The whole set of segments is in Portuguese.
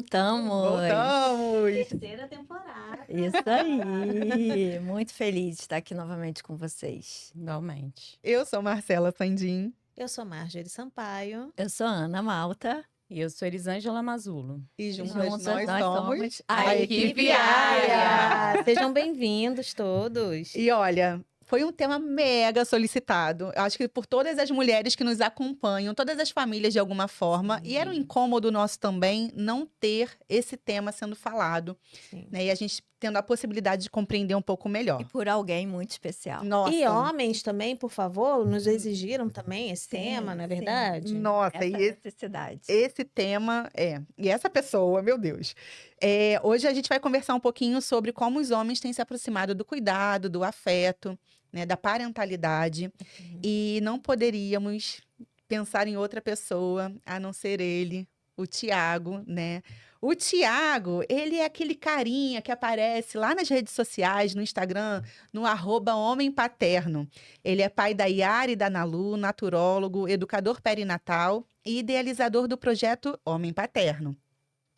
Voltamos! Voltamos! Terceira temporada. Isso aí! Muito feliz de estar aqui novamente com vocês. Igualmente. Eu sou Marcela Sandim. Eu sou Marjorie Sampaio. Eu sou Ana Malta. E eu sou Elisângela Mazulo. E juntas Juntas nós somos a Equipe Área. Sejam bem-vindos todos. E olha, foi um tema mega solicitado. Eu acho que por todas as mulheres que nos acompanham, todas as famílias de alguma forma. E era um incômodo nosso também não ter esse tema sendo falado. Sim. Né? E a gente tendo a possibilidade de compreender um pouco E melhor. por alguém muito especial. Nossa, E homens também, por favor, nos exigiram também esse tema, não é sim. verdade? nossa, Essa e necessidade. esse tema e essa pessoa, meu Deus. Hoje a gente vai conversar um pouquinho sobre como os homens têm se aproximado do cuidado, do afeto, né, da parentalidade. E não poderíamos pensar em outra pessoa a não ser ele, o Tiago, né? O Tiago, ele é aquele carinha que aparece lá nas redes sociais, no Instagram, no @homem-paterno. Ele é pai da Yara e da Nalu, naturólogo, educador perinatal e idealizador do projeto Homem Paterno.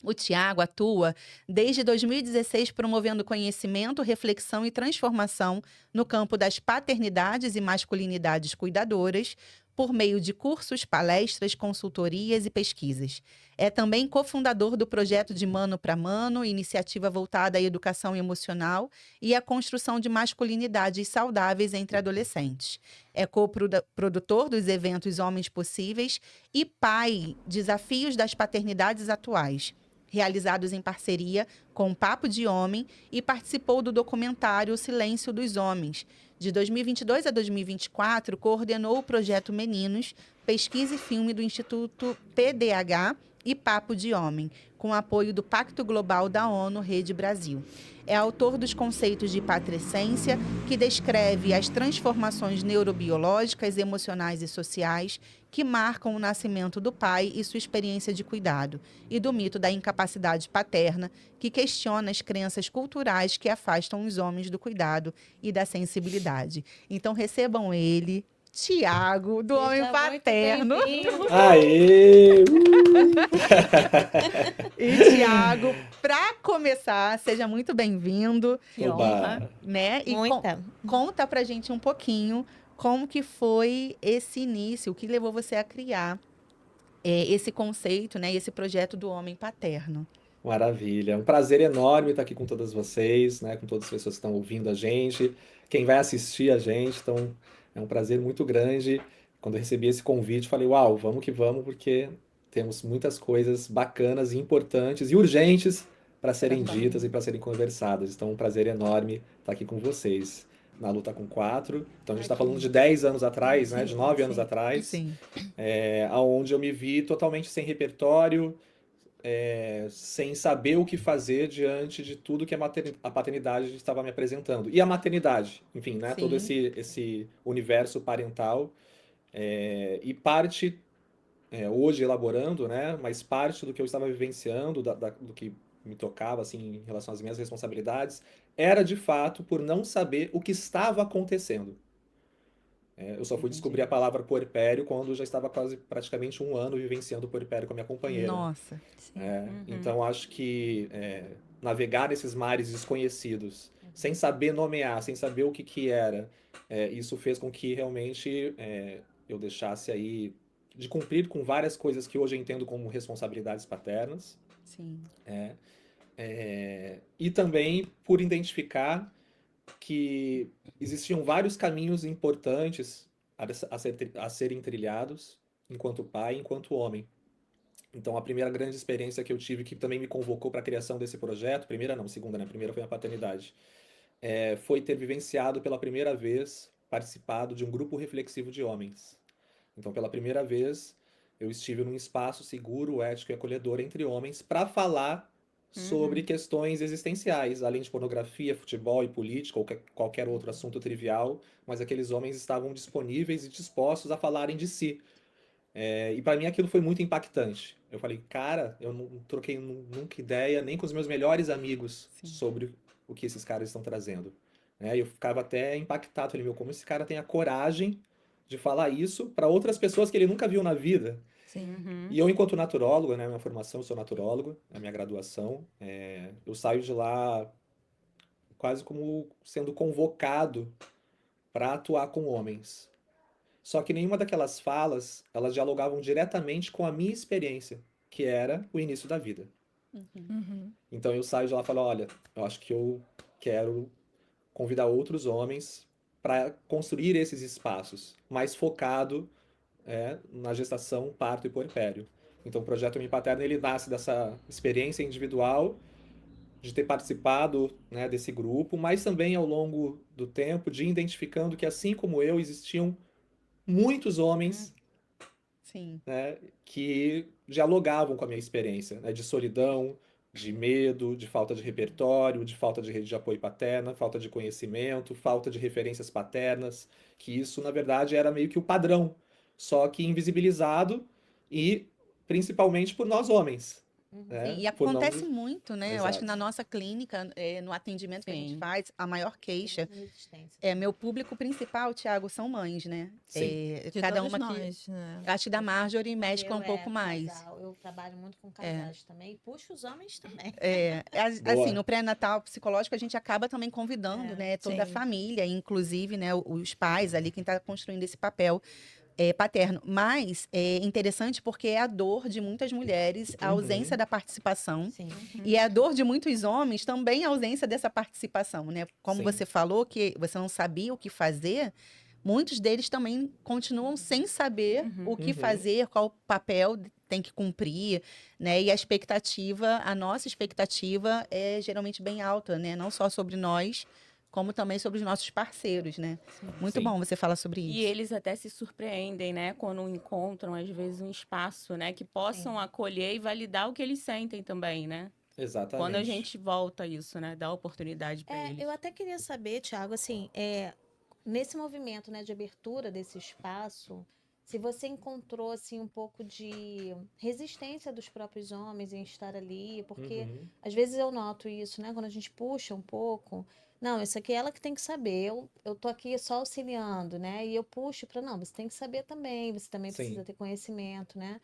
O Tiago atua desde 2016 promovendo conhecimento, reflexão e transformação no campo das paternidades e masculinidades cuidadoras, por meio de cursos, palestras, consultorias e pesquisas. É também cofundador do projeto de Mano para Mano, iniciativa voltada à educação emocional e à construção de masculinidades saudáveis entre adolescentes. É coprodutor dos eventos Homens Possíveis e pai Desafios das Paternidades Atuais, realizados em parceria com o Papo de Homem, e participou do documentário O Silêncio dos Homens. De 2022 a 2024, coordenou o projeto Meninos, pesquisa e filme do Instituto PDH e Papo de Homem, com apoio do Pacto Global da ONU Rede Brasil. É autor dos conceitos de patrescência, que descreve as transformações neurobiológicas, emocionais e sociais que marcam o nascimento do pai e sua experiência de cuidado, e do mito da incapacidade paterna, que questiona as crenças culturais que afastam os homens do cuidado e da sensibilidade. Então recebam ele, Tiago, do Homem Seja muito Paterno. bem-vindo. Aê! E Tiago, para começar, seja muito bem-vindo, Que Oba! honra. né? E Muita. conta pra gente um pouquinho como que foi esse início, o que levou você a criar esse conceito, né? Esse projeto do Homem Paterno. Maravilha. É um prazer enorme estar aqui com todas vocês, né? Com todas as pessoas que estão ouvindo a gente, quem vai assistir a gente. Então, é um prazer muito grande. Quando eu recebi esse convite, falei, uau, vamos que vamos, porque temos muitas coisas bacanas e importantes e urgentes para serem ditas e para serem conversadas. Então, é um prazer enorme estar aqui com vocês. Na luta com 4. Então, a gente está falando de 10 anos atrás, né? De 9 anos atrás. Sim. Onde eu me vi totalmente sem repertório, sem saber o que fazer diante de tudo que a paternidade estava me apresentando. E a maternidade, enfim, né? Sim. Todo esse universo parental. E parte, hoje elaborando, né? Mas parte do que eu estava vivenciando, do que me tocava, assim, em relação às minhas responsabilidades, era de fato por não saber o que estava acontecendo. Eu só fui descobrir a palavra puerpério quando eu já estava quase praticamente 1 ano vivenciando o puerpério com a minha companheira. Nossa. Sim. Então acho que navegar nesses mares desconhecidos, sem saber nomear, sem saber o que era, isso fez com que realmente eu deixasse aí de cumprir com várias coisas que hoje eu entendo como responsabilidades paternas. Sim. E também por identificar que existiam vários caminhos importantes a serem trilhados enquanto pai, enquanto homem. Então, a primeira grande experiência que eu tive, que também me convocou para a criação desse projeto, primeira não, segunda, né? Primeira foi a paternidade, foi ter vivenciado pela primeira vez, participado de um grupo reflexivo de homens. Então, pela primeira vez, eu estive num espaço seguro, ético e acolhedor entre homens para falar sobre questões existenciais, além de pornografia, futebol e política, ou qualquer outro assunto trivial, mas aqueles homens estavam disponíveis e dispostos a falarem de si. E para mim aquilo foi muito impactante. Eu falei, cara, eu não troquei nunca ideia, nem com os meus melhores amigos, sobre o que esses caras estão trazendo. Eu ficava até impactado, falei, meu, como esse cara tem a coragem de falar isso para outras pessoas que ele nunca viu na vida. Sim. Uhum. E eu, enquanto naturólogo, né, minha formação, eu sou naturólogo, é a minha graduação, eu saio de lá quase como sendo convocado para atuar com homens. Só que nenhuma daquelas falas, elas dialogavam diretamente com a minha experiência, que era o início da vida. Uhum. Então eu saio de lá e falo, olha, eu acho que eu quero convidar outros homens para construir esses espaços, mais focado na gestação, parto e puerpério. Então o projeto Mãe Paterna, ele nasce dessa experiência individual de ter participado, né, desse grupo, mas também ao longo do tempo de ir identificando que assim como eu existiam muitos homens, Sim. né, que dialogavam com a minha experiência, né, de solidão, de medo, de falta de repertório, de falta de rede de apoio paterna, falta de conhecimento, falta de referências paternas, que isso, na verdade, era meio que o padrão, só que invisibilizado e principalmente por nós homens, Sim, né? e Por não... acontece muito, né? Eu acho que na Exato. nossa clínica, no atendimento que a gente Sim. faz, a maior queixa Resistência. meu público principal, Thiago, são mães, né? Sim. De Cada todos uma que. nós, né? Acho que da Marjorie mescla um Eu pouco mais. casal, eu trabalho muito com casais também, e puxo os homens também. Assim, Boa. no pré-natal psicológico, a gente acaba também convidando, né, toda a Sim. família, inclusive, né, os pais ali, quem está construindo esse papel paterno. Mas é interessante porque é a dor de muitas mulheres a ausência da participação. Sim. E é a dor de muitos homens também a ausência dessa participação, né? Como Sim. você falou que você não sabia o que fazer, muitos deles também continuam sem saber o que Uhum. fazer, qual papel tem que cumprir, né? E a nossa expectativa é geralmente bem alta, né? Não só sobre nós, como também sobre os nossos parceiros, né? Muito Sim. bom você falar sobre isso. E eles até se surpreendem, né? Quando encontram, às vezes, um espaço, né? Que possam acolher e validar o que eles sentem também, né? Exatamente. Quando a gente volta a isso, né? Dá oportunidade para eles. Eu até queria saber, Thiago, assim, nesse movimento, né, de abertura desse espaço, se você encontrou, assim, um pouco de resistência dos próprios homens em estar ali, porque Uhum. às vezes eu noto isso, né, quando a gente puxa um pouco, não, isso aqui é ela que tem que saber, eu tô aqui só auxiliando, né, e eu puxo para, não, você tem que saber também, você também Sim. precisa ter conhecimento, né.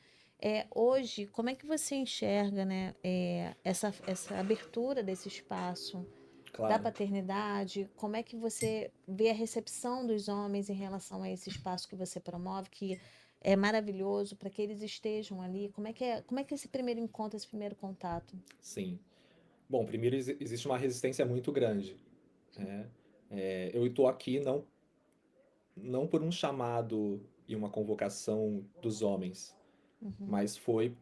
Hoje, como é que você enxerga, né, essa abertura desse espaço da Claro. paternidade? Como é que você vê a recepção dos homens em relação a esse espaço que você promove, que é maravilhoso para que eles estejam ali? Como é que é esse primeiro encontro, esse primeiro contato? Sim. Bom, primeiro existe uma resistência muito grande, né? Eu estou aqui não por um chamado e uma convocação dos homens, mas foi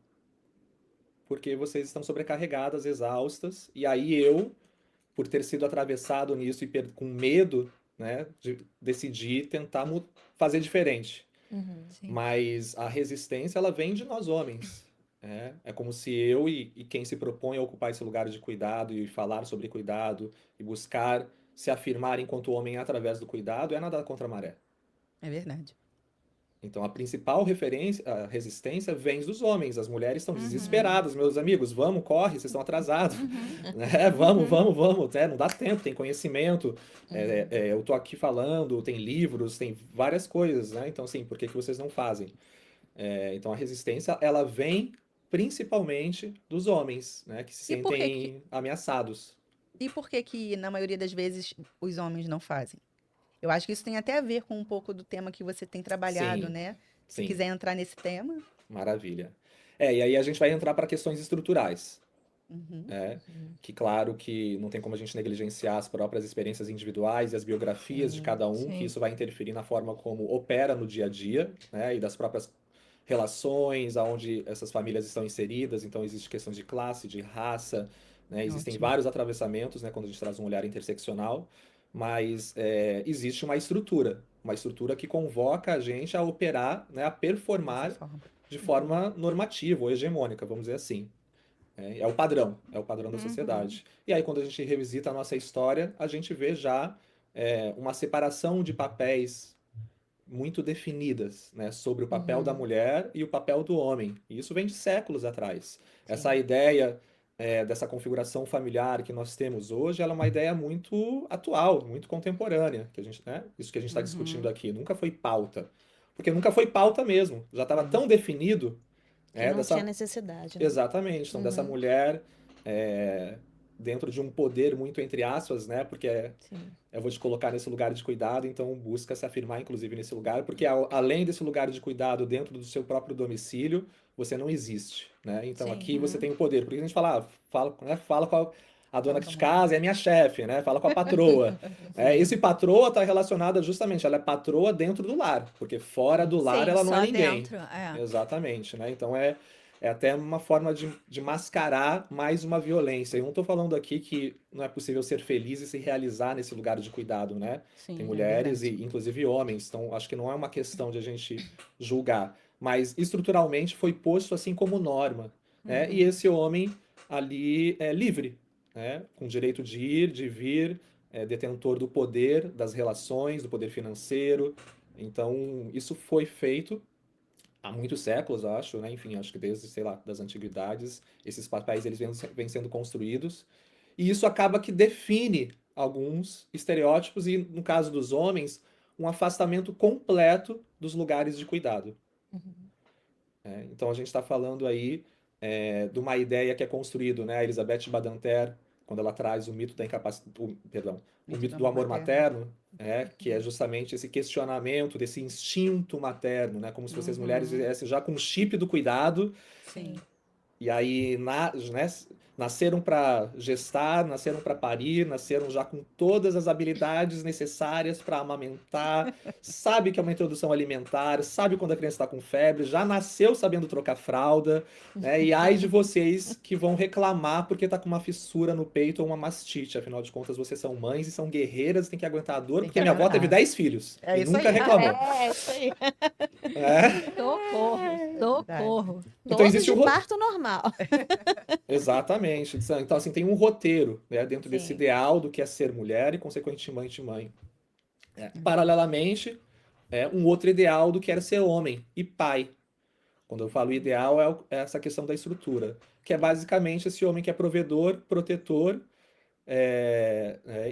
porque vocês estão sobrecarregadas, exaustas, e aí eu, por ter sido atravessado nisso e com medo, né, de decidir tentar fazer diferente. Sim. Mas a resistência, ela vem de nós homens. É como se eu e quem se propõe a ocupar esse lugar de cuidado e falar sobre cuidado e buscar se afirmar enquanto homem através do cuidado é nadar contra a maré. É verdade. Então a principal a resistência vem dos homens. As mulheres estão desesperadas, meus amigos, vamos, corre, vocês estão atrasados. Né? Vamos, não dá tempo, tem conhecimento. Eu tô aqui falando, tem livros, tem várias coisas, né? Então, assim, por que vocês não fazem? Então a resistência, ela vem principalmente dos homens, né? Que se E por que sentem ameaçados. E por que que, na maioria das vezes, os homens não fazem? Eu acho que isso tem até a ver com um pouco do tema que você tem trabalhado, Sim, né? Se sim. quiser entrar nesse tema. Maravilha. E aí a gente vai entrar para questões estruturais. Uhum. Que claro que não tem como a gente negligenciar as próprias experiências individuais e as biografias de cada um, que sim. isso vai interferir na forma como opera no dia a dia, né? E das próprias relações, aonde essas famílias estão inseridas. Então existe questões de classe, de raça, né? Existem Ótimo. vários atravessamentos, né? Quando a gente traz um olhar interseccional, mas existe uma estrutura que convoca a gente a operar, né? A performar Dessa forma. de forma normativa ou hegemônica, vamos dizer assim. É o padrão da sociedade. E aí, quando a gente revisita a nossa história, a gente vê já uma separação de papéis muito definidas, né, sobre o papel da mulher e o papel do homem. E isso vem de séculos atrás. Essa ideia dessa configuração familiar que nós temos hoje, ela é uma ideia muito atual, muito contemporânea, que a gente, né, isso que a gente está discutindo aqui, nunca foi pauta. Porque nunca foi pauta mesmo. Já estava tão definido Que não dessa tinha necessidade, né? Exatamente. Então, dessa Uhum. mulher dentro de um poder muito entre aspas, né? Porque Sim. eu vou te colocar nesse lugar de cuidado, então busca se afirmar, inclusive, nesse lugar, porque além desse lugar de cuidado dentro do seu próprio domicílio, você não existe, né? Então Sim. aqui você Uhum. tem o poder. Por isso a gente fala, fala com a dona Fala de com a casa, é minha chefe, né? Fala com a patroa. Esse patroa está relacionada justamente, ela é patroa dentro do lar, porque fora do lar Sim, ela não é só ninguém. dentro. É. Exatamente, né? Então é até uma forma de mascarar mais uma violência. Eu não estou falando aqui que não é possível ser feliz e se realizar nesse lugar de cuidado, né? Tem Sim. mulheres verdade. e inclusive homens, então acho que não é uma questão de a gente julgar, mas estruturalmente foi posto assim como norma, né? E esse homem ali é livre, né? Com direito de ir, de vir, detentor do poder, das relações, do poder financeiro. Então isso foi feito há muitos séculos, acho, né? Enfim, acho que desde, sei lá, das antiguidades, esses papéis eles vêm sendo construídos. E isso acaba que define alguns estereótipos e, no caso dos homens, um afastamento completo dos lugares de cuidado. Uhum. Então a gente está falando aí de uma ideia que é construído, né? A Elizabeth Badinter, quando ela traz o mito da perdão, o Mito do mito do amor amor materno. materno, que é justamente esse questionamento desse instinto materno, né? Como se vocês mulheres viessem já com o chip do cuidado. Sim. E aí, né, nasceram para gestar, nasceram para parir, nasceram já com todas as habilidades necessárias para amamentar, sabe que é uma introdução alimentar, sabe quando a criança está com febre, já nasceu sabendo trocar fralda, né? E ai de vocês que vão reclamar porque tá com uma fissura no peito ou uma mastite. Afinal de contas, vocês são mães e são guerreiras, têm que aguentar a dor, Tem porque que minha avó teve aguentar. 10 filhos É e isso nunca aí. reclamou. É, isso aí. Né? Socorro, socorro. Então Todos existe de um parto normal. Exatamente. Então, assim, tem um roteiro, né, dentro desse Sim. ideal do que é ser mulher e, consequentemente, mãe. Paralelamente, um outro ideal do que era ser homem e pai. Quando eu falo ideal, é essa questão da estrutura, que é basicamente esse homem que é provedor, protetor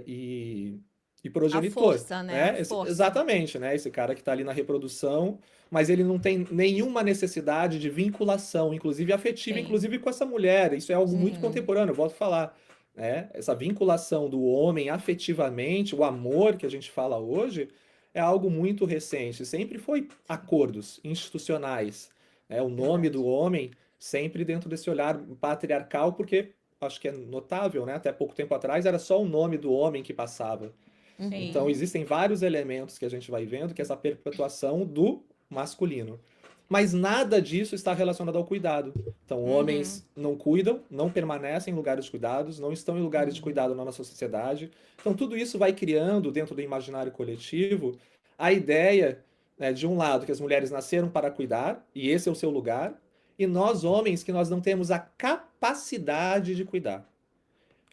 e A progenitor, força, né? A né? força. Exatamente, né? Esse cara que está ali na reprodução, mas ele não tem nenhuma necessidade de vinculação, inclusive afetiva, Sim. inclusive com essa mulher. Isso é algo muito Uhum. contemporâneo, eu volto a falar, né? Essa vinculação do homem afetivamente, o amor que a gente fala hoje, é algo muito recente. Sempre foi acordos institucionais, né? O nome do Verdade. homem sempre dentro desse olhar patriarcal, porque acho que é notável, né? Até pouco tempo atrás era só o nome do homem que passava. Uhum. Então existem vários elementos que a gente vai vendo que é essa perpetuação do masculino. Mas nada disso está relacionado ao cuidado. Então, homens não cuidam, não permanecem em lugares de cuidados, não estão em lugares de cuidado na nossa sociedade. Então, tudo isso vai criando, dentro do imaginário coletivo, a ideia, né, de um lado, que as mulheres nasceram para cuidar, e esse é o seu lugar, e nós, homens, que nós não temos a capacidade de cuidar.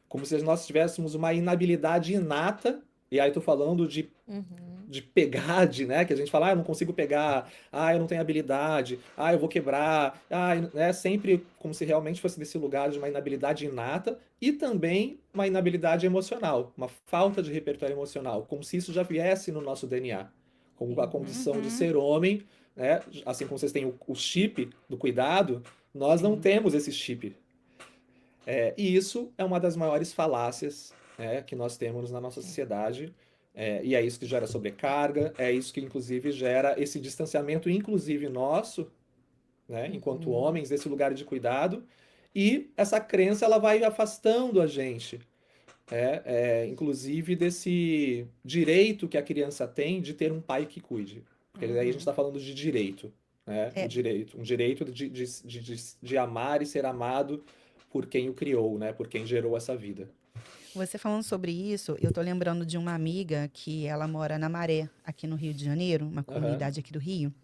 Como se nós tivéssemos uma inabilidade inata, e aí tô falando Uhum. de pegar, né, que a gente fala, eu não consigo pegar, eu não tenho habilidade, eu vou quebrar, é sempre como se realmente fosse desse lugar de uma inabilidade inata e também uma inabilidade emocional, uma falta de repertório emocional, como se isso já viesse no nosso DNA, como a condição de ser homem, né, assim como vocês têm o chip do cuidado, nós não temos esse chip. E isso é uma das maiores falácias, né, que nós temos na nossa sociedade. E é isso que gera sobrecarga, é isso que, inclusive, gera esse distanciamento, inclusive nosso, né, enquanto homens, desse lugar de cuidado. E essa crença ela vai afastando a gente, inclusive, desse direito que a criança tem de ter um pai que cuide. Porque aí a gente está falando de direito, né? É. Um direito de amar e ser amado por quem o criou, né? Por quem gerou essa vida. Você falando sobre isso, eu tô lembrando de uma amiga que ela mora na Maré, aqui no Rio de Janeiro, uma Aham. comunidade aqui do Rio.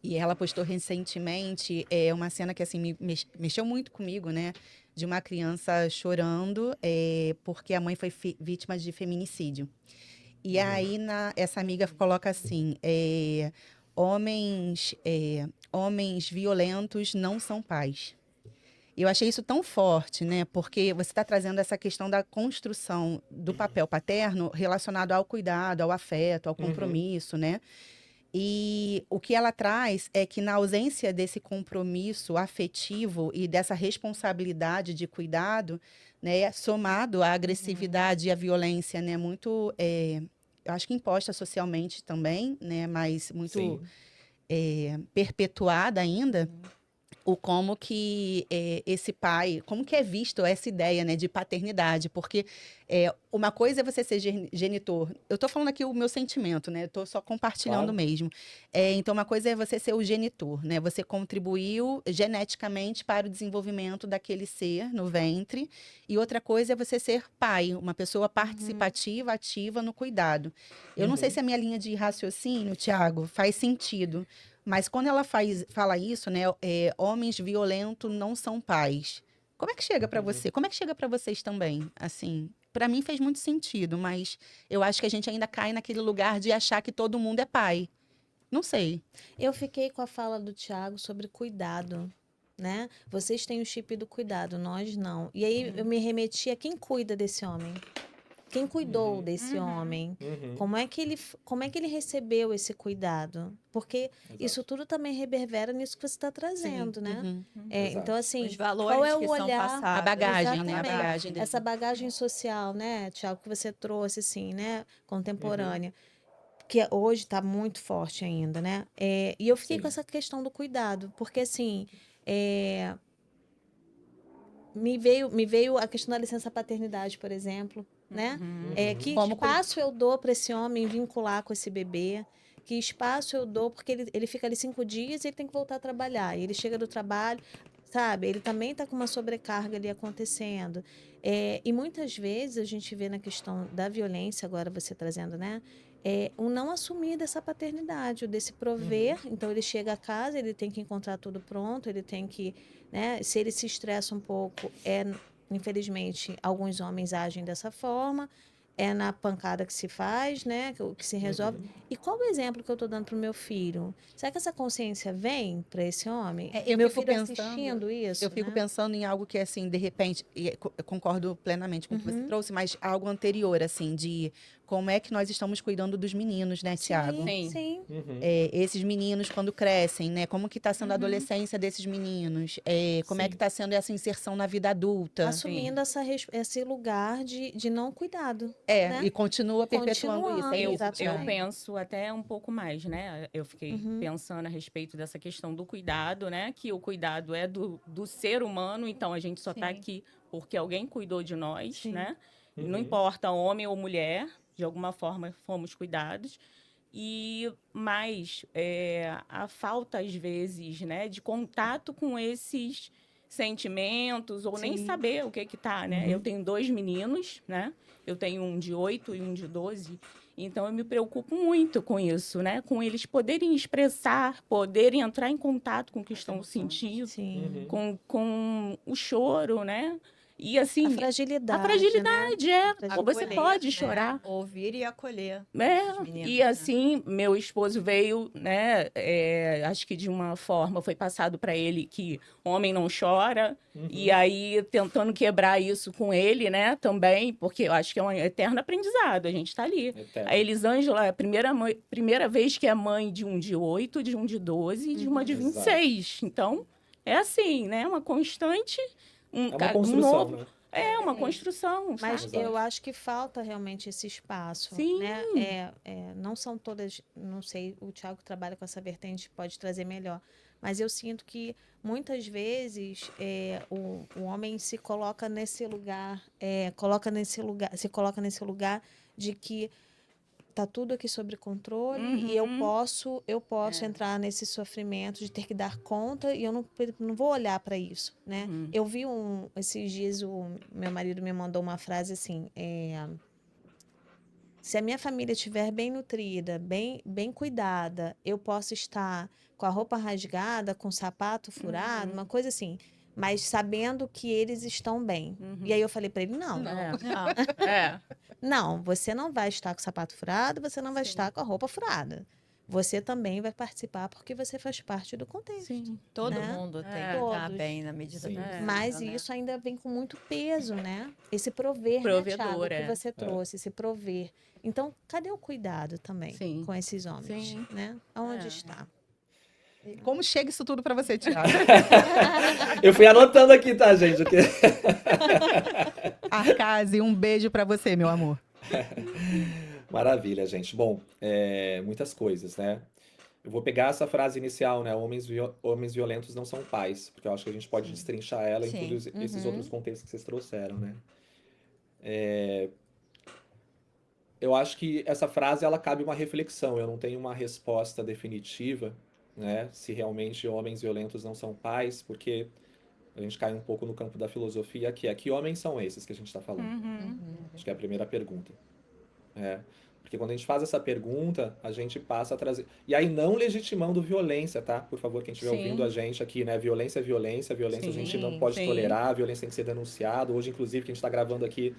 E ela postou recentemente uma cena que assim mexeu muito comigo, né? De uma criança chorando porque a mãe foi vítima de feminicídio. E aí essa amiga coloca assim: homens violentos não são pais. E eu achei isso tão forte, né? Porque você está trazendo essa questão da construção do papel paterno relacionado ao cuidado, ao afeto, ao Uhum. compromisso, né? E o que ela traz é que na ausência desse compromisso afetivo e dessa responsabilidade de cuidado, né, somado à agressividade e à violência, né, muito, eu acho que imposta socialmente também, né, mas muito Sim. perpetuada ainda, o como que esse pai, como que é visto essa ideia, né, de paternidade, porque uma coisa é você ser genitor, eu tô falando aqui o meu sentimento, né, eu tô só compartilhando Claro. mesmo. Então, uma coisa é você ser o genitor, né, você contribuiu geneticamente para o desenvolvimento daquele ser no ventre, e outra coisa é você ser pai, uma pessoa participativa, ativa no cuidado. Eu não sei Uhum. se a minha linha de raciocínio, Tiago, faz sentido, mas quando ela fala isso, né, homens violentos não são pais. Como é que chega para Uhum. você? Como é que chega para vocês também? Assim, para mim fez muito sentido, mas eu acho que a gente ainda cai naquele lugar de achar que todo mundo é pai. Não sei. Eu fiquei com a fala do Tiago sobre cuidado, né? Vocês têm o chip do cuidado, nós não. E aí eu me remeti a quem cuida desse homem. Quem cuidou Uhum. desse homem? Uhum. Como é que ele recebeu esse cuidado? Porque isso Exato. tudo também reverbera nisso que você está trazendo, né? Uhum. Exato. Então, assim, Os qual valores é o que são olhar? A passados. bagagem, né? A Exatamente. bagagem dele. Essa bagagem social, né, Tiago, que você trouxe, assim, né, contemporânea, que hoje está muito forte ainda, né? E eu fiquei com Sim. essa questão do cuidado, porque, assim, me veio a questão da licença paternidade, por exemplo, né? Que Como espaço eu dou para esse homem vincular com esse bebê? Que espaço eu dou? Porque ele fica ali 5 dias e ele tem que voltar a trabalhar. E ele chega do trabalho, sabe? Ele também está com uma sobrecarga ali acontecendo. E muitas vezes a gente vê na questão da violência, agora você trazendo, né? O não assumir dessa paternidade, o desse prover. Então ele chega a casa, ele tem que encontrar tudo pronto, ele tem que, né? Se ele se estressa um pouco, infelizmente, alguns homens agem dessa forma. É na pancada que se faz, né? Que se resolve. E qual o exemplo que eu estou dando para o meu filho? Será que essa consciência vem para esse homem? eu Meu fico filho assistindo isso, Eu fico né? pensando em algo que, assim, de repente, eu concordo plenamente com o que você Uhum. trouxe, mas algo anterior, assim, de como é que nós estamos cuidando dos meninos, né, Tiago? Sim, Sim. sim. Uhum. Esses meninos quando crescem, né? Como que está sendo a adolescência desses meninos? Como é que Sim. está sendo essa inserção na vida adulta? Assumindo esse lugar de não cuidado. né? E continua perpetuando isso. É Continuando, isso, Eu Tiago. exatamente. penso até um pouco mais, né? Eu fiquei pensando a respeito dessa questão do cuidado, né? Que o cuidado é do ser humano, então a gente só está Sim. aqui porque alguém cuidou de nós, Sim. né? Uhum. Não importa homem ou mulher, de alguma forma fomos cuidados. Mas a falta, às vezes, né, de contato com esses sentimentos, ou nem Sim. saber o que tá, né? Eu tenho 2 meninos, né? Eu tenho um de 8 e um de 12. Então, eu me preocupo muito com isso, né? Com eles poderem expressar, poderem entrar em contato com o que estão sentindo, Sim. com o choro, né? E, assim, A fragilidade. a fragilidade né? Ou você Acolher, pode né? chorar. Ouvir e acolher É, esses meninos, e né? assim, meu esposo veio, né? Acho que de uma forma foi passado para ele que homem não chora, e aí tentando quebrar isso com ele, né? Também, porque eu acho que é um eterno aprendizado, a gente está ali. Eterno. A Elisângela é a primeira vez que é mãe de um de 8, de um de 12 e de uma de Exato. 26. Então, é assim, né? Uma constante, É uma um construção, novo. né? É uma construção, Mas sabe? Exato. eu acho que falta realmente esse espaço, Sim. né? Não são todas, não sei, o Thiago trabalha com essa vertente, pode trazer melhor. Mas eu sinto que muitas vezes o homem se coloca nesse lugar, se coloca nesse lugar de que tá tudo aqui sob controle e eu posso entrar nesse sofrimento de ter que dar conta e eu não vou olhar para isso, né? Eu vi esses dias o meu marido me mandou uma frase assim, se a minha família estiver bem nutrida, bem cuidada, eu posso estar com a roupa rasgada, com o sapato furado, uma coisa assim, mas sabendo que eles estão bem. E aí eu falei para ele, não. Não. Não, você não vai estar com o sapato furado, você não vai estar com a roupa furada. você também vai participar porque você faz parte do contexto. Sim. Todo né? mundo tem É. que estar Todos. bem na medida do Sim. possível, Mas né? isso ainda vem com muito peso, né? Esse prover, né, Provedor, Thiago, que é. você trouxe, esse prover. Então, cadê o cuidado também Sim. com esses homens, Sim. né? Aonde É. está? Como chega isso tudo pra você, Thiago? Eu fui anotando aqui, tá, gente? O que- Arcase, um beijo pra você, meu amor. Maravilha, gente. Bom, muitas coisas, né? Eu vou pegar essa frase inicial, né? Homens violentos não são pais, porque eu acho que a gente pode destrinchar ela em Sim. todos esses Uhum. outros contextos que vocês trouxeram, né? Eu acho que essa frase, ela cabe uma reflexão. Eu não tenho uma resposta definitiva, né? Se realmente homens violentos não são pais, porque a gente cai um pouco no campo da filosofia, que é que homens são esses que a gente está falando? Uhum. Acho que é a primeira pergunta. Porque quando a gente faz essa pergunta, a gente passa a trazer. E aí, não legitimando violência, tá? Por favor, quem estiver Sim. ouvindo a gente aqui, né? Violência é violência, violência a gente não Sim, pode sim. tolerar, violência tem que ser denunciado. Hoje, inclusive, que a gente está gravando aqui,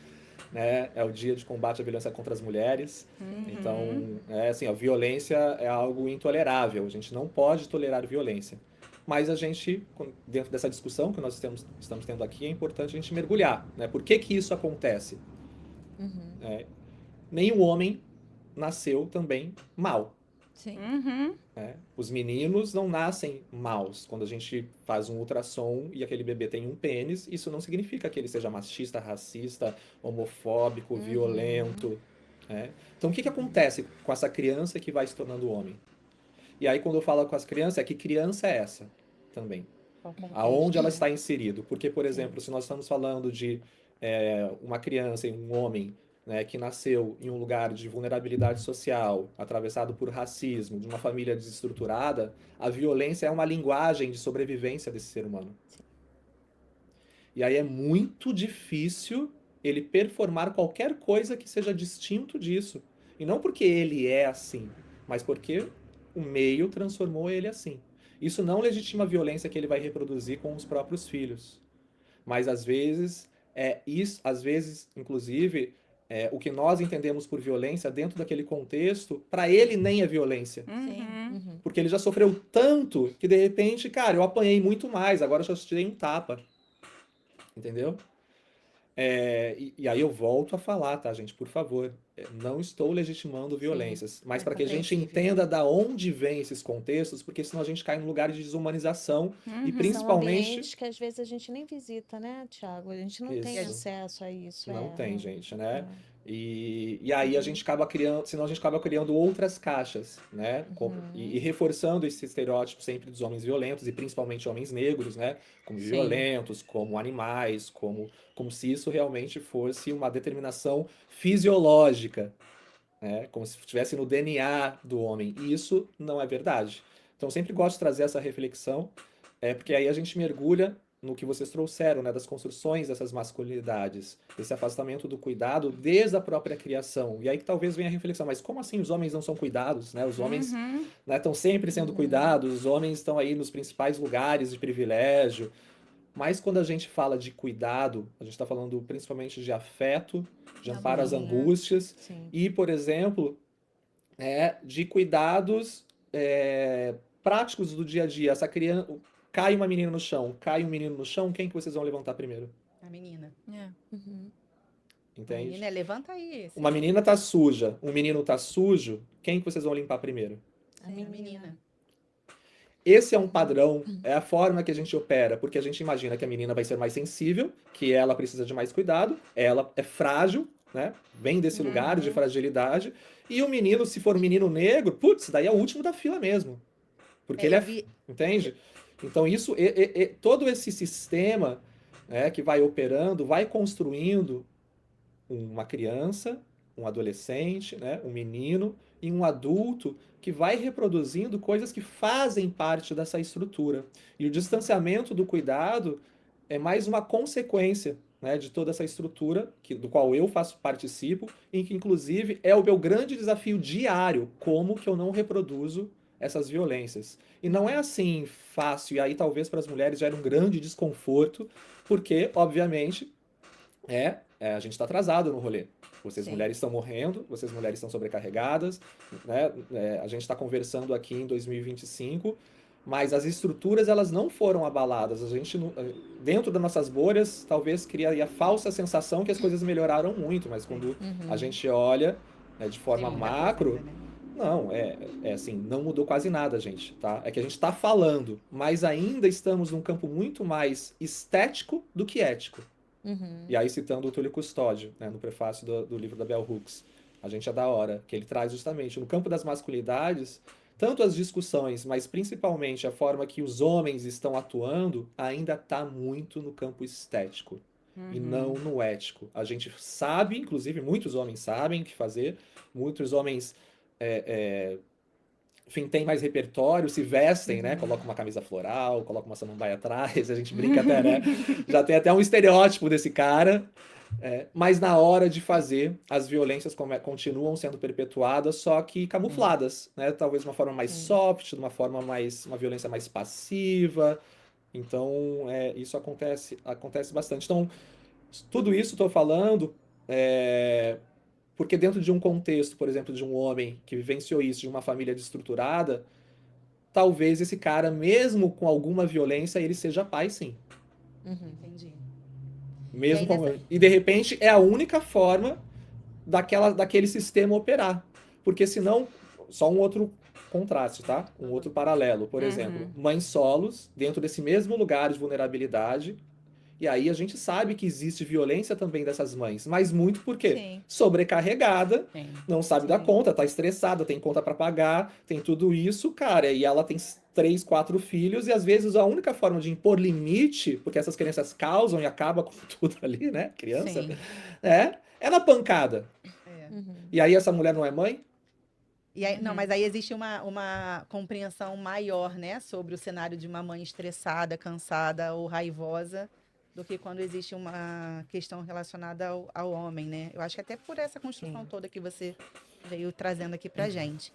né? É o dia de combate à violência contra as mulheres. Uhum. Então, assim, a violência é algo intolerável. A gente não pode tolerar violência. Mas a gente, dentro dessa discussão que nós estamos tendo aqui, é importante a gente mergulhar, né? Por que que isso acontece? Uhum. Nenhum homem nasceu também mal. Sim. Uhum. Né? Os meninos não nascem maus. Quando a gente faz um ultrassom e aquele bebê tem um pênis, isso não significa que ele seja machista, racista, homofóbico, violento. Né? Então, o que que acontece com essa criança que vai se tornando homem? E aí, quando eu falo com as crianças, é que criança é essa também? Aonde ela está inserido? Porque, por exemplo, se nós estamos falando de uma criança e um homem, né, que nasceu em um lugar de vulnerabilidade social, atravessado por racismo, de uma família desestruturada, a violência é uma linguagem de sobrevivência desse ser humano. E aí é muito difícil ele performar qualquer coisa que seja distinto disso. E não porque ele é assim, mas porque o meio transformou ele assim. Isso não legitima a violência que ele vai reproduzir com os próprios filhos. Mas às vezes, inclusive, o que nós entendemos por violência dentro daquele contexto, para ele nem é violência. Uhum. Uhum. Porque ele já sofreu tanto que de repente, cara, eu apanhei muito mais, agora eu só tirei um tapa. Entendeu? E aí eu volto a falar, tá, gente? Por favor, não estou legitimando violências, mas é para que a gente compreensível. entenda da onde vem esses contextos, porque senão a gente cai num lugar de desumanização e Uhum. São principalmente ambientes que às vezes a gente nem visita, né, Thiago? A gente não tem Isso. acesso a isso. não tem, gente, né? É. E aí a gente acaba criando, senão a gente acaba criando outras caixas, né? E reforçando esse estereótipo sempre dos homens violentos, e principalmente homens negros, né? Como Sim. violentos, como animais, como se isso realmente fosse uma determinação fisiológica, né? Como se estivesse no DNA do homem. E isso não é verdade. Então, eu sempre gosto de trazer essa reflexão, porque aí a gente mergulha no que vocês trouxeram, né, das construções dessas masculinidades, esse afastamento do cuidado desde a própria criação. E aí que talvez venha a reflexão, mas como assim os homens não são cuidados, né? Os homens, Uhum. né, estão sempre sendo cuidados, os homens estão aí nos principais lugares de privilégio. Mas quando a gente fala de cuidado, a gente está falando principalmente de afeto, de amparo às Amor, né? angústias, Sim. e, por exemplo, de cuidados práticos do dia a dia. Essa criança, cai uma menina no chão, cai um menino no chão, quem que vocês vão levantar primeiro? A menina. É. Uhum. A Entende? menina, levanta aí. Uma menina tá suja, um menino tá sujo, quem que vocês vão limpar primeiro? A menina. Esse é um padrão, é a forma que a gente opera, porque a gente imagina que a menina vai ser mais sensível, que ela precisa de mais cuidado, ela é frágil, né? Vem desse lugar de fragilidade. E o menino, se for um menino negro, putz, daí é o último da fila mesmo. Porque ele é. Entende? Então, isso, todo esse sistema, né, que vai operando, vai construindo uma criança, um adolescente, né, um menino e um adulto que vai reproduzindo coisas que fazem parte dessa estrutura. E o distanciamento do cuidado é mais uma consequência, né, de toda essa estrutura do qual eu participo, e que inclusive é o meu grande desafio diário, como que eu não reproduzo essas violências. E não é assim fácil, e aí talvez para as mulheres gera um grande desconforto, porque, obviamente, a gente está atrasado no rolê. Vocês Sim. mulheres estão morrendo, vocês mulheres estão sobrecarregadas, né? A gente está conversando aqui em 2025, mas as estruturas elas não foram abaladas. A gente, dentro das nossas bolhas, talvez cria a falsa sensação que as coisas melhoraram muito, mas quando a gente olha, né, de forma Tem muita coisa macro, ainda, né? não, assim, não mudou quase nada, gente, tá? É que a gente está falando, mas ainda estamos num campo muito mais estético do que ético. E aí, citando o Túlio Custódio, né, no prefácio do livro da Bell Hooks, a gente é da hora, que ele traz justamente no campo das masculinidades, tanto as discussões, mas principalmente a forma que os homens estão atuando, ainda está muito no campo estético e não no ético. A gente sabe, inclusive muitos homens sabem o que fazer, muitos homens enfim, tem mais repertório, se vestem, né? Coloca uma camisa floral, coloca uma samambaia atrás, a gente brinca até, né? Já tem até um estereótipo desse cara. Mas na hora de fazer, as violências continuam sendo perpetuadas, só que camufladas, né? Talvez de uma forma mais soft, de uma forma uma violência mais passiva. Então, isso acontece bastante. Então, tudo isso estou falando porque dentro de um contexto, por exemplo, de um homem que vivenciou isso, de uma família desestruturada, talvez esse cara, mesmo com alguma violência, ele seja pai, sim. Entendi. Mesmo E aí, e de repente é a única forma daquele sistema operar. Porque senão, só um outro contraste, tá? Um outro paralelo. Por exemplo, mães solos, dentro desse mesmo lugar de vulnerabilidade. E aí a gente sabe que existe violência também dessas mães, mas muito por quê? Sim. Sobrecarregada, Sim. não sabe dar conta, tá estressada, tem conta pra pagar, tem tudo isso, cara, e ela tem 3, 4 filhos, e às vezes a única forma de impor limite, porque essas crianças causam e acabam com tudo ali, né? Criança, Sim. é na pancada. É. E aí essa mulher não é mãe? E aí, não, mas aí existe uma compreensão maior, né, sobre o cenário de uma mãe estressada, cansada ou raivosa, do que quando existe uma questão relacionada ao homem, né? Eu acho que até por essa construção toda que você veio trazendo aqui pra gente.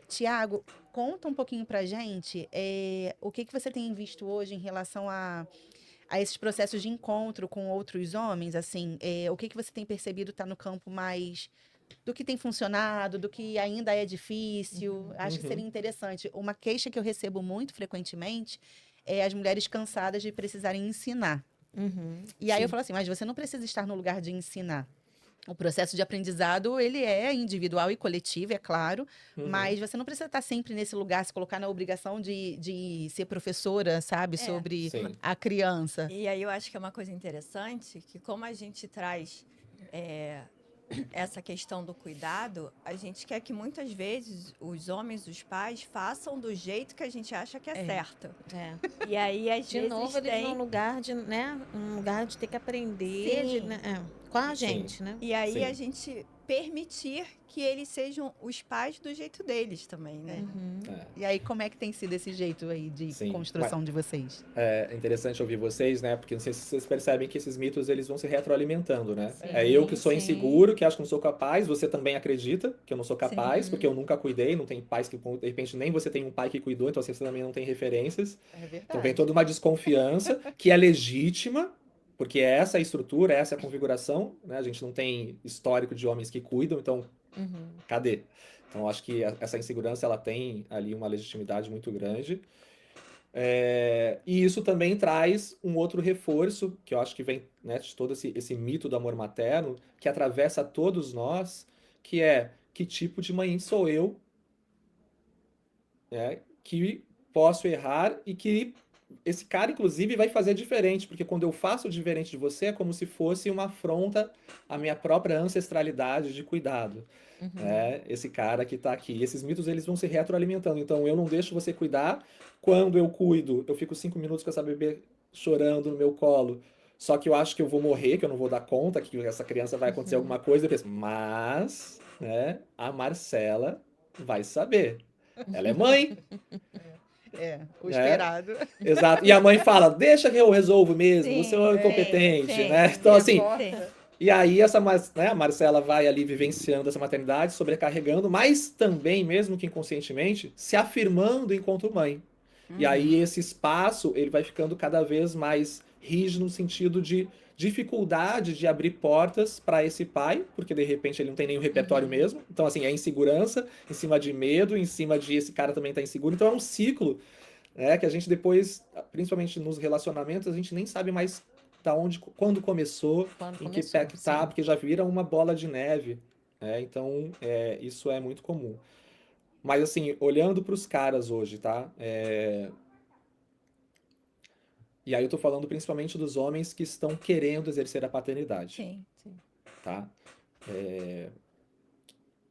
Tiago, conta um pouquinho pra gente o que você tem visto hoje em relação a esses processos de encontro com outros homens, assim, o que você tem percebido tá no campo mais do que tem funcionado, do que ainda é difícil. Acho que seria interessante. Uma queixa que eu recebo muito frequentemente é as mulheres cansadas de precisarem ensinar. E aí eu falo assim, mas você não precisa estar no lugar de ensinar. O processo de aprendizado, ele é individual e coletivo, é claro, mas você não precisa estar sempre nesse lugar, se colocar na obrigação de ser professora, sabe, sobre Sim. a criança. E aí eu acho que é uma coisa interessante, que como a gente traz essa questão do cuidado, a gente quer que muitas vezes os homens, os pais, façam do jeito que a gente acha que é certo. E aí, às De vezes, novo, eles num lugar de, né? Um lugar de ter que aprender Sim. com a gente, né? E aí Sim. a gente permitir que eles sejam os pais do jeito deles também, né? E aí, como é que tem sido esse jeito aí de Sim. construção de vocês? É interessante ouvir vocês, né? Porque não sei se vocês percebem que esses mitos eles vão se retroalimentando, né? Sim, É eu que sou sim. inseguro, que acho que não sou capaz, você também acredita que eu não sou capaz, porque eu nunca cuidei, não tem pais que, de repente, nem você tem um pai que cuidou, então você também não tem referências. É verdade. Então vem toda uma desconfiança que é legítima, porque essa é a estrutura, essa é a configuração, né? A gente não tem histórico de homens que cuidam, então cadê? Então acho que essa insegurança ela tem ali uma legitimidade muito grande. E isso também traz um outro reforço, que eu acho que vem, né, de todo esse mito do amor materno, que atravessa todos nós, que é que tipo de mãe sou eu, né, que posso errar e que esse cara, inclusive, vai fazer diferente, porque quando eu faço diferente de você, é como se fosse uma afronta à minha própria ancestralidade de cuidado. Esse cara que tá aqui. Esses mitos, eles vão se retroalimentando. Então, eu não deixo você cuidar. Quando eu cuido, eu fico 5 minutos com essa bebê chorando no meu colo. Só que eu acho que eu vou morrer, que eu não vou dar conta, que essa criança vai acontecer alguma coisa. Eu penso, mas, né, a Marcela vai saber. Ela é mãe. O esperado. Exato. E a mãe fala, deixa que eu resolvo mesmo, Sim, você é um incompetente, sim. né? Então, assim, Reporta. e aí a Marcela vai ali vivenciando essa maternidade, sobrecarregando, mas também, mesmo que inconscientemente, se afirmando enquanto mãe. E aí esse espaço, ele vai ficando cada vez mais rígido no sentido de dificuldade de abrir portas para esse pai, porque de repente ele não tem nenhum repertório mesmo. Então, assim, é insegurança, em cima de medo, em cima de esse cara também tá inseguro. Então é um ciclo, né, que a gente depois, principalmente nos relacionamentos, a gente nem sabe mais da onde, quando começou, Quando em que começou, pé que tá, sim. porque já vira uma bola de neve, né? Então, isso é muito comum. Mas assim, olhando para os caras hoje, tá? E aí eu tô falando principalmente dos homens que estão querendo exercer a paternidade, Sim. tá?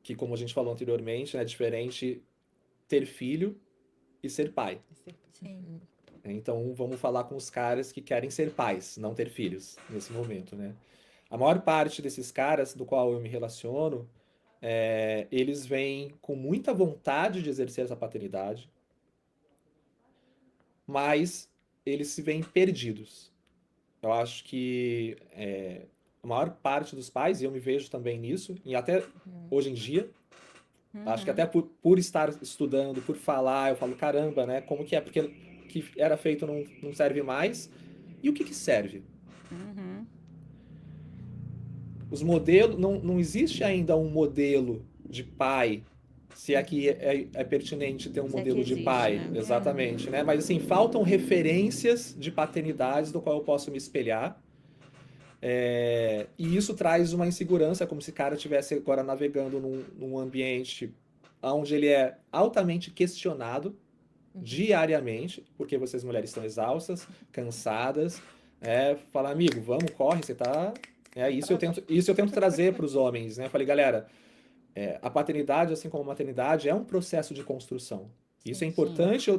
Que como a gente falou anteriormente, é diferente ter filho e ser pai. Sim. Então vamos falar com os caras que querem ser pais, não ter filhos nesse momento, né? A maior parte desses caras do qual eu me relaciono, eles vêm com muita vontade de exercer essa paternidade, mas eles se veem perdidos. Eu acho que a maior parte dos pais, e eu me vejo também nisso, e até hoje em dia, acho que até por estar estudando, por falar, eu falo, caramba, né? Como que é? Porque o que era feito não serve mais. E o que serve? Os modelos, não existe ainda um modelo de pai, se aqui é pertinente ter um Se é modelo que de existe, pai, né? exatamente, né? Mas assim, faltam referências de paternidades do qual eu posso me espelhar. E isso traz uma insegurança, como se o cara estivesse agora navegando num ambiente onde ele é altamente questionado diariamente, porque vocês mulheres estão exaustas, cansadas, falar, amigo, vamos, corre, você tá... isso eu tento trazer para os homens, né? Eu falei, galera, a paternidade, assim como a maternidade, é um processo de construção. Isso é importante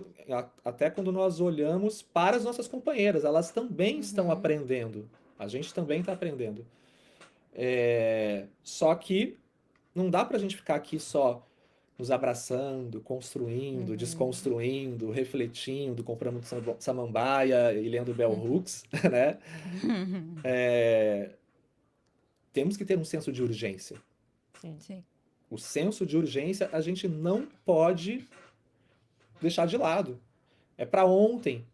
até quando nós olhamos para as nossas companheiras, elas também estão aprendendo. A gente também está aprendendo. Só que não dá para a gente ficar aqui só nos abraçando, construindo, desconstruindo, refletindo, comprando samambaia e lendo Bell Hooks, né? Temos que ter um senso de urgência. Sim. O senso de urgência a gente não pode deixar de lado. É para ontem.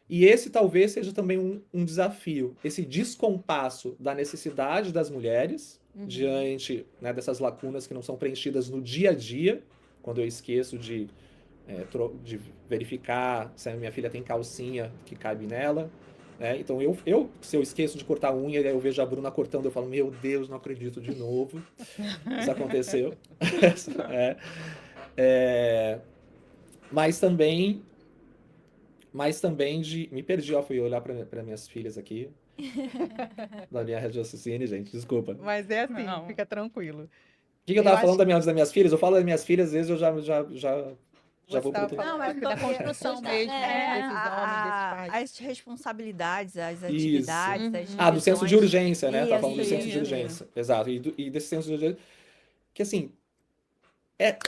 E esse talvez seja também um desafio. Esse descompasso da necessidade das mulheres diante, né, dessas lacunas que não são preenchidas no dia a dia, quando eu esqueço de verificar se a minha filha tem calcinha que cabe nela. Então, se eu esqueço de cortar a unha, e aí eu vejo a Bruna cortando, eu falo, meu Deus, não acredito de novo. Isso aconteceu. Mas também me perdi, fui olhar para minhas filhas aqui. Da minha raciocínio, gente, desculpa. Mas é assim, Não. fica tranquilo. O que eu tava falando acho das minhas filhas? Eu falo das minhas filhas, às vezes eu já vou tava pro... falando Não, mas da porque- construção mesmo, né? Desses homens, desses pais. as responsabilidades, as Isso. atividades, as do senso de divisões. urgência, né? Tá falando do Isso, senso de isso. urgência. Exato. E desse senso de urgência. Que assim,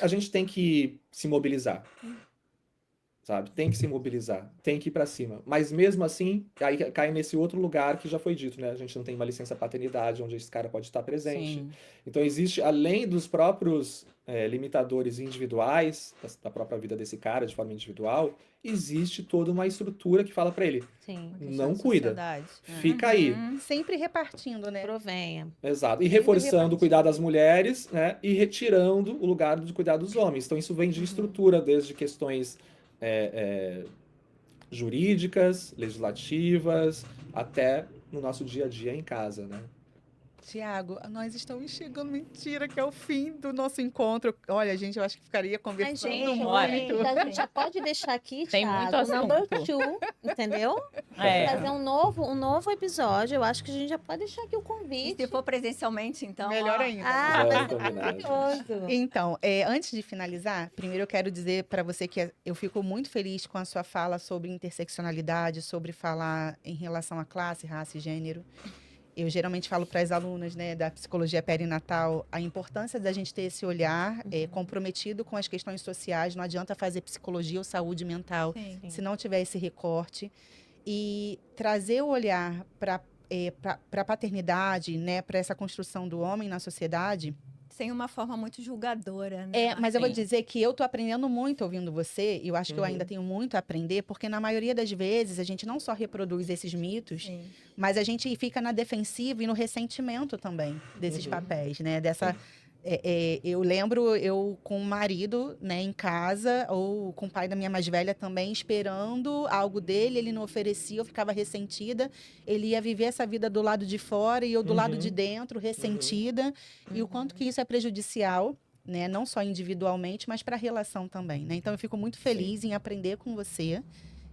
a gente tem que se mobilizar. Sabe? Tem que se mobilizar, tem que ir para cima. Mas mesmo assim, aí cai nesse outro lugar que já foi dito, né? A gente não tem uma licença paternidade onde esse cara pode estar presente. Sim. Então existe, além dos próprios limitadores individuais da própria vida desse cara de forma individual, existe toda uma estrutura que fala para ele, Sim. não de cuida, sociedade. fica aí. Sempre repartindo, né? Provenha. Exato. E Sempre reforçando o repartindo. cuidar das mulheres, né? E retirando o lugar de cuidar dos homens. Então isso vem de estrutura, desde questões jurídicas, legislativas, até no nosso dia a dia em casa, né? Tiago, nós estamos chegando, mentira, que é o fim do nosso encontro. Olha, gente, eu acho que ficaria Ai, conversando gente, olha, muito. a gente já pode deixar aqui, Tem muito Thiago, number assunto. 2, entendeu? É. Fazer um novo episódio. Eu acho que a gente já pode deixar aqui o E convite. se for presencialmente, então. Melhor ó, ainda. Ah, Vamos vai ser combinar, maravilhoso. Então, antes de finalizar, primeiro eu quero dizer para você que eu fico muito feliz com a sua fala sobre interseccionalidade, sobre falar em relação à classe, raça e gênero. Eu geralmente falo para as alunas, né, da psicologia perinatal a importância da gente ter esse olhar comprometido com as questões sociais. Não adianta fazer psicologia ou saúde mental Sim. se não tiver esse recorte. E trazer o olhar para a paternidade, né, para essa construção do homem na sociedade, sem uma forma muito julgadora, né? Mas eu vou Sim. dizer que eu tô aprendendo muito ouvindo você, e eu acho que eu ainda tenho muito a aprender, porque na maioria das vezes a gente não só reproduz esses mitos, Sim. mas a gente fica na defensiva e no ressentimento também desses Uhum. papéis, né? Dessa, Sim. eu lembro eu com o marido, né, em casa, ou com o pai da minha mais velha também, esperando algo dele, ele não oferecia, eu ficava ressentida. Ele ia viver essa vida do lado de fora e eu do lado de Uhum. dentro, ressentida. E o quanto que isso é prejudicial, né? Não só individualmente, mas para a relação também, né? Então eu fico muito feliz em aprender com você.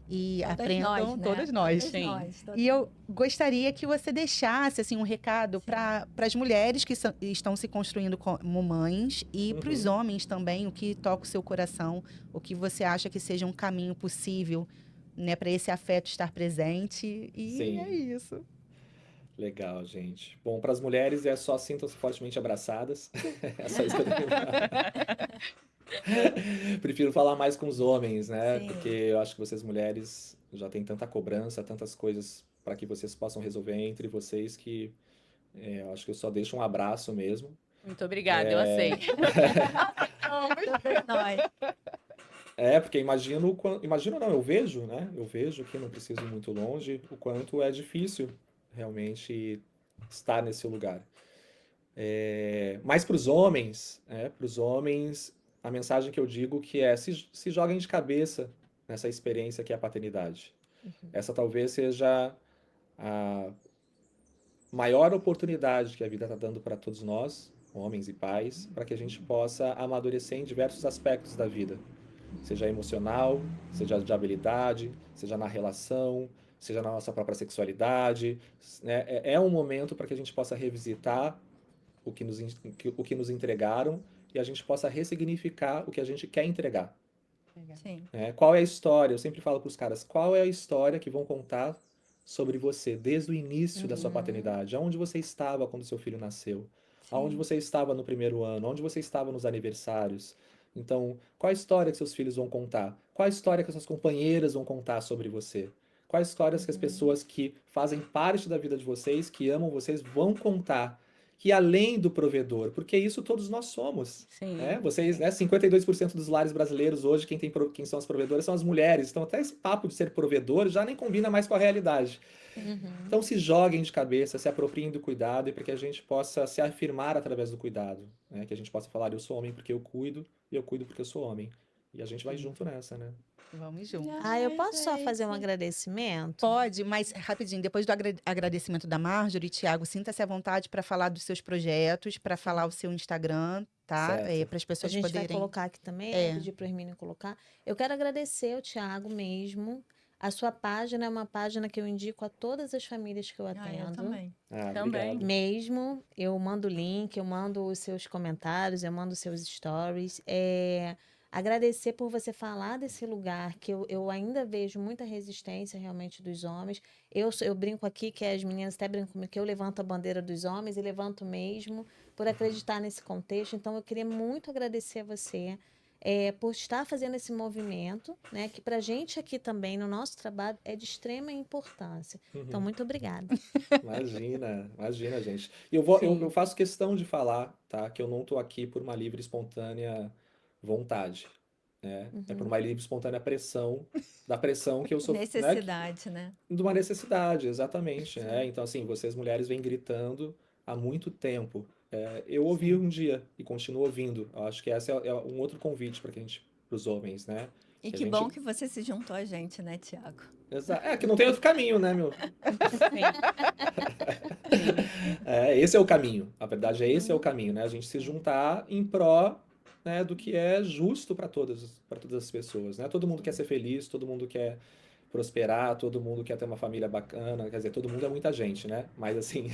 E Todas aprendam nós, né? todas nós. Todas Sim. nós, todas E eu gostaria que você deixasse assim, um recado Sim. para as mulheres que estão se construindo como mães e para os homens também, o que toca o seu coração, o que você acha que seja um caminho possível, né, para esse afeto estar presente. E Sim. é isso. Legal, gente. Bom, para as mulheres é só sintam-se fortemente abraçadas. É só isso que eu tenho que falar. Prefiro falar mais com os homens, né? Sim. Porque eu acho que vocês mulheres já têm tanta cobrança, tantas coisas para que vocês possam resolver entre vocês que eu acho que eu só deixo um abraço mesmo. Muito obrigada, eu aceito. Todas nós. Porque imagino não, eu vejo, né? Eu vejo que não preciso ir muito longe, o quanto é difícil realmente estar nesse lugar. Mas para os homens, a mensagem que eu digo que é se joguem de cabeça nessa experiência que é a paternidade. Essa talvez seja a maior oportunidade que a vida está dando para todos nós, homens e pais, para que a gente possa amadurecer em diversos aspectos da vida. Seja emocional, seja de habilidade, seja na relação, seja na nossa própria sexualidade, né? É um momento para que a gente possa revisitar o que nos entregaram e a gente possa ressignificar o que a gente quer entregar. Sim. Qual é a história? Eu sempre falo para os caras, qual é a história que vão contar sobre você desde o início da sua paternidade? Aonde você estava quando seu filho nasceu? Aonde você estava no primeiro ano? Onde você estava nos aniversários? Então, qual a história que seus filhos vão contar? Qual a história que as suas companheiras vão contar sobre você? Quais histórias que as pessoas que fazem parte da vida de vocês, que amam vocês, vão contar? Que além do provedor, porque isso todos nós somos. Sim. Vocês, 52% dos lares brasileiros hoje, quem são as provedoras são as mulheres. Então, até esse papo de ser provedor já nem combina mais com a realidade. Então, se joguem de cabeça, se apropriem do cuidado e para que a gente possa se afirmar através do cuidado. Né? Que a gente possa falar, eu sou homem porque eu cuido e eu cuido porque eu sou homem. E a gente vai junto nessa, né? Vamos juntos. Eu posso só fazer um agradecimento? Pode, mas rapidinho, depois do agradecimento da Marjorie, Thiago, sinta-se à vontade para falar dos seus projetos, para falar o seu Instagram, tá? Certo. Para as A pessoas gente vai poderem. colocar aqui também, É. pedir para o Hermínio colocar. Eu quero agradecer ao Thiago mesmo. A sua página é uma página que eu indico a todas as famílias que eu atendo. Eu também. Também. Obrigado. Mesmo, eu mando o link, eu mando os seus comentários, eu mando os seus stories. Agradecer por você falar desse lugar, que eu ainda vejo muita resistência realmente dos homens. Eu brinco aqui que as meninas até brincam comigo que eu levanto a bandeira dos homens e levanto mesmo por acreditar nesse contexto. Então, eu queria muito agradecer a você por estar fazendo esse movimento, né? Que para a gente aqui também, no nosso trabalho, é de extrema importância. Então, muito obrigada. Imagina, gente. E eu faço questão de falar, tá? Que eu não tô aqui por uma livre e espontânea vontade, né? É por uma livre e espontânea pressão, da pressão que eu sou, né? Necessidade, né? De uma necessidade, exatamente, né? Então, assim, vocês mulheres vêm gritando há muito tempo. Eu ouvi um dia e continuo ouvindo. Eu acho que esse é um outro convite para os homens, né? E Que a que gente- bom que você se juntou a gente, né, Tiago? Que não tem outro caminho, né, meu? Esse é o caminho. A verdade esse é o caminho, né? A gente se juntar em pró, né, do que é justo para todas as pessoas, né? Todo mundo quer ser feliz, todo mundo quer prosperar, todo mundo quer ter uma família bacana, quer dizer, todo mundo é muita gente, né? Mas assim,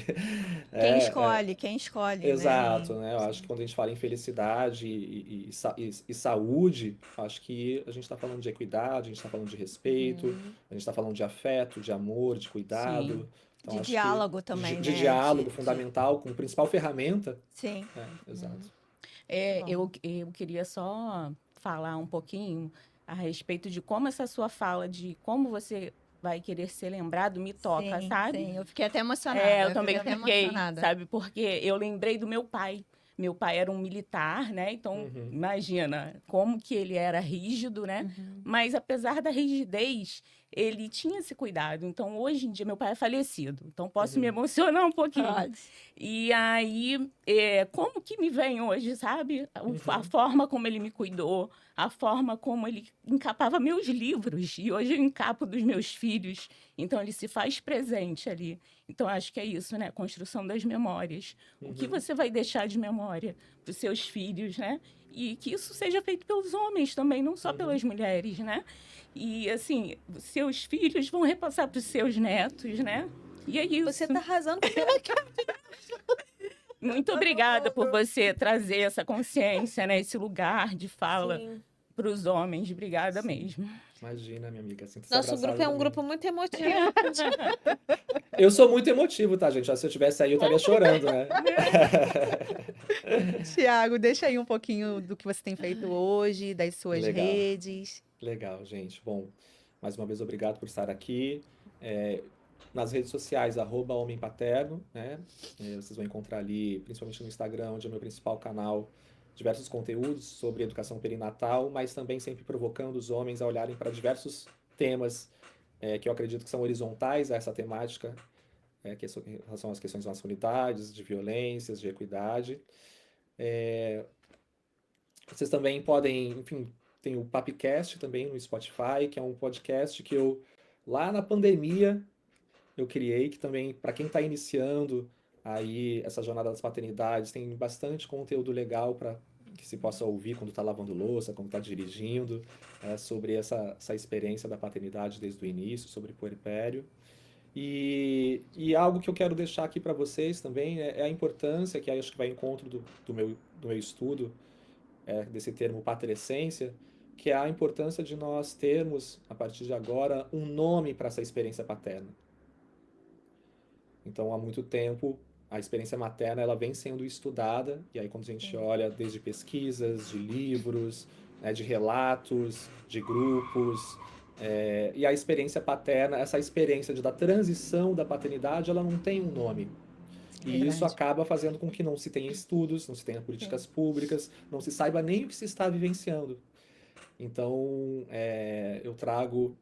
Quem escolhe, exato, né? né? Eu acho que quando a gente fala em felicidade e saúde, acho que a gente está falando de equidade, a gente está falando de respeito, a gente está falando de afeto, de amor, de cuidado. Sim. Então, De acho que diálogo também, de né? diálogo fundamental como principal ferramenta. Sim. Exato. Eu queria só falar um pouquinho a respeito de como essa sua fala, de como você vai querer ser lembrado, me toca, Sim, sabe? sim. Eu fiquei até emocionada. Eu também até fiquei, emocionada. sabe? Porque eu lembrei do meu pai. Meu pai era um militar, né? Então, Uhum. imagina como que ele era rígido, né? Mas apesar da rigidez, ele tinha esse cuidado. Então, hoje em dia, meu pai é falecido. Então, posso me emocionar um pouquinho. Pode. E aí, como que me vem hoje, sabe? A forma como ele me cuidou, a forma como ele encapava meus livros. E hoje eu encapo dos meus filhos. Então, ele se faz presente ali. Então, acho que é isso, né? Construção das memórias. O que você vai deixar de memória para os seus filhos, né? E que isso seja feito pelos homens também, não só pelas mulheres, né? E, assim, seus filhos vão repassar para os seus netos, né? E é isso. Você tá arrasando com Muito obrigada por você trazer essa consciência, né? Esse lugar de fala Sim. para os homens. Obrigada mesmo. Imagina, minha amiga. Sinta-se Nosso abraçada grupo é um também. grupo muito emotivo. Eu sou muito emotivo, tá, gente? Se eu tivesse aí, eu estaria chorando, né? Tiago, deixa aí um pouquinho do que você tem feito hoje, das suas Legal. redes. Legal, gente. Bom, mais uma vez, obrigado por estar aqui. Nas redes sociais, @homempaterno, né? Vocês vão encontrar ali, principalmente no Instagram, onde é o meu principal canal, diversos conteúdos sobre educação perinatal, mas também sempre provocando os homens a olharem para diversos temas que eu acredito que são horizontais a essa temática, que em relação às questões de masculinidades, de violências, de equidade. Vocês também podem, enfim, tem o Papcast também no Spotify, que é um podcast que eu, lá na pandemia, eu criei, que também, para quem está iniciando aí essa jornada das paternidades, tem bastante conteúdo legal para que se possa ouvir quando está lavando louça, quando está dirigindo, sobre essa experiência da paternidade desde o início, sobre puerpério. E algo que eu quero deixar aqui para vocês também é a importância, que aí acho que vai em encontro do meu estudo, desse termo patrescência, que é a importância de nós termos, a partir de agora, um nome para essa experiência paterna. Então, há muito tempo, a experiência materna ela vem sendo estudada, e aí quando a gente olha desde pesquisas, de livros, né, de relatos, de grupos, e a experiência paterna, essa experiência da transição da paternidade, ela não tem um nome. E isso acaba fazendo com que não se tenha estudos, não se tenha políticas públicas, não se saiba nem o que se está vivenciando. Então, eu trago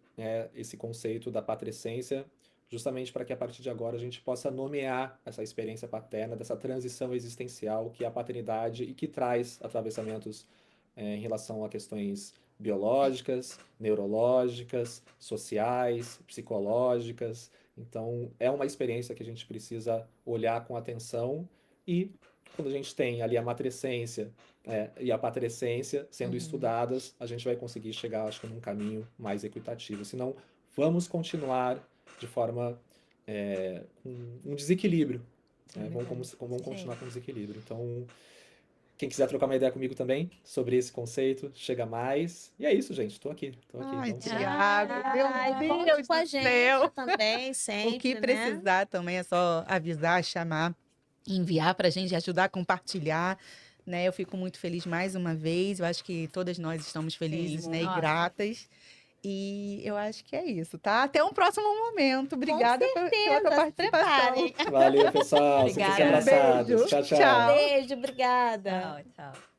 esse conceito da patrescência justamente para que a partir de agora a gente possa nomear essa experiência paterna, dessa transição existencial que é a paternidade e que traz atravessamentos em relação a questões biológicas, neurológicas, sociais, psicológicas. Então, é uma experiência que a gente precisa olhar com atenção e quando a gente tem ali a matrescência e a patrescência sendo estudadas, a gente vai conseguir chegar, acho que, num caminho mais equitativo. Senão, vamos continuar de forma com um desequilíbrio. Vamos continuar com desequilíbrio. Então, quem quiser trocar uma ideia comigo também sobre esse conceito, chega mais. E é isso, gente. Estou aqui. Ai, Vamos que vamos. Tiago, meu Conte Deus com a do gente céu. também, sempre, O que né? precisar também é só avisar, chamar, enviar para a gente, ajudar a compartilhar. Né? Eu fico muito feliz mais uma vez. Eu acho que todas nós estamos felizes, Sim, né? E nossa. gratas. E eu acho que é isso, tá? Até um próximo momento. Obrigada pela tua Se participação. preparem. Valeu, pessoal. Sintam-se Obrigada. abraçados. Beijo. Tchau, tchau. Tchau. Beijo, obrigada. Tchau, tchau.